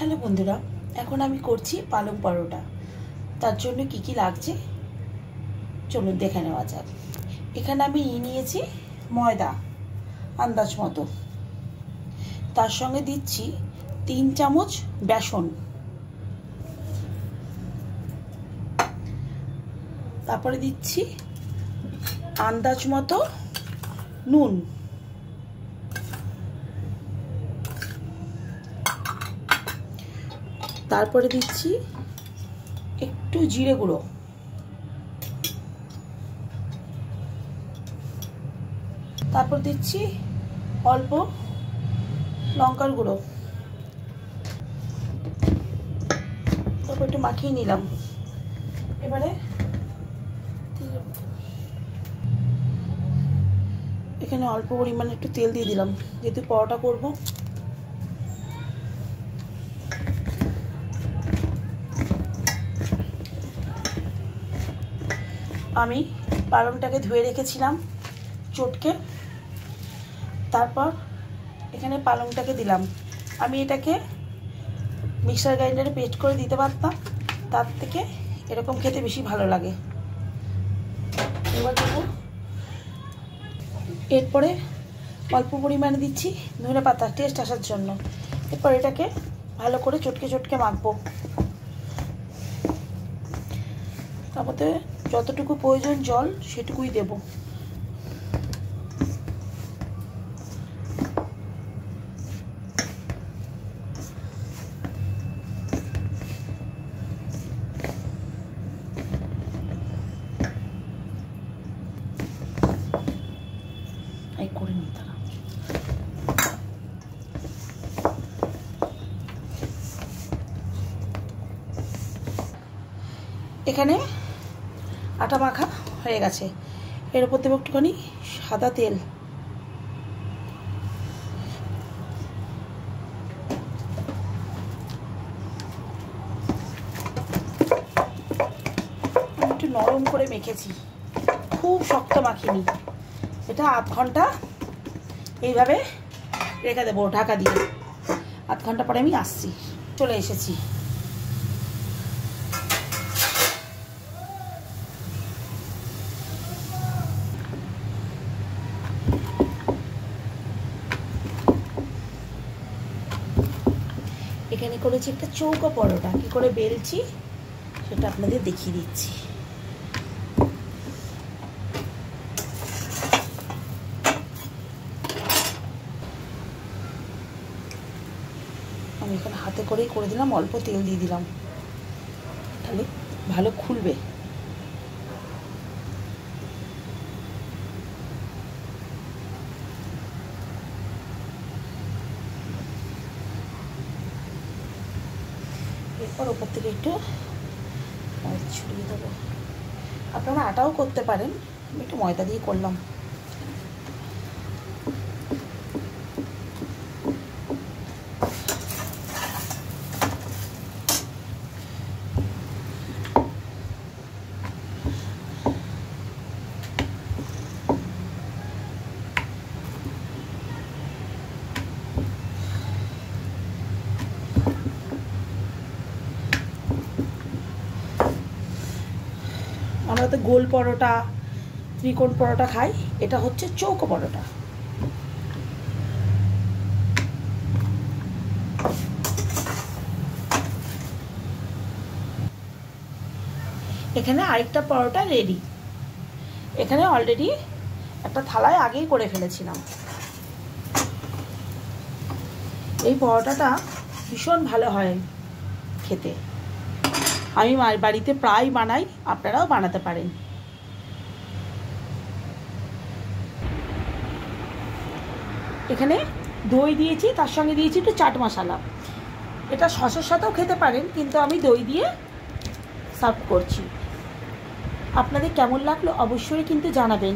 Hello বন্ধুরা, এখন আমি করছি পালং পরোটা। তার জন্য কি কি লাগছে চলুন দেখে নেওয়া যাক। এখানে আমি নিয়েছি ময়দা আন্দাজ মতো, তার সঙ্গে দিচ্ছি 3 চামচ বেসন, তারপরে দিচ্ছি আন্দাজ মতো নুন, তারপরে দিচ্ছি একটু জিরে গুঁড়ো, তারপর দিচ্ছি অল্প লঙ্কার গুঁড়ো, তারপর একটু মাখিয়ে নিলাম। এবারে এখানে অল্প পরিমাণে একটু তেল দিয়ে দিলাম, যেহেতু পরোটা করব। আমি পালংটাকে ধুয়ে রেখেছিলাম চটকে, তারপর এখানে পালংটাকে দিলাম। আমি এটাকে মিক্সার গ্রাইন্ডারে পেস্ট করে দিতে পারতাম, তার থেকে এরকম খেতে বেশি ভালো লাগে। এবার দেবো, এরপরে অল্প পরিমাণে দিচ্ছি ধনে পাতা টেস্ট আসার জন্য। এরপর এটাকে ভালো করে চটকে চটকে মাখবো। তারপরে যতটুকু প্রয়োজন জল সেটুকুই দেব। এই করে নিই তারা। এখানে আটা মাখা হয়ে গেছে, এর উপর দেবো একটুখানি সাদা তেল। একটু নরম করে মেখেছি, খুব শক্ত মাখিনি। এটা আধ ঘন্টা এইভাবে রেখে দেবো ঢাকা দিয়ে। আধ ঘন্টা পরে আমি আসছি, চলে এসেছি। এখানে করেছি একটা চৌকো পরোটা, কি করে বেলছি সেটা আপনাদের দেখিয়ে দিচ্ছি। আমি এখানে হাতে করেই করে দিলাম, অল্প তেল দিয়ে দিলাম, তাহলে ভালো খুলবে। এরপর ওপর থেকে একটু ময়দা ছড়িয়ে দেবো। আপনারা আটাও করতে পারেন, আমি একটু ময়দা দিয়ে করলাম। আমরা তো গোল পরোটা, ত্রিকোণ পরোটা খাই, এটা হচ্ছে চৌকো পরোটা। এখানে আরেকটা পরোটা রেডি। এখানে অলরেডি একটা থালায় আগেই করে ফেলেছিলাম। এই পরোটাটা ভীষণ ভালো হয় খেতে, আমি বাড়িতে প্রায় বানাই, আপনারাও বানাতে পারেন। এখানে দই দিয়েছি, তার সঙ্গে দিয়েছি একটু চাট মশলা। এটা সসের সাথেও খেতে পারেন, কিন্তু আমি দই দিয়ে সার্ভ করছি। আপনাদের কেমন লাগলো অবশ্যই কিন্তু জানাবেন।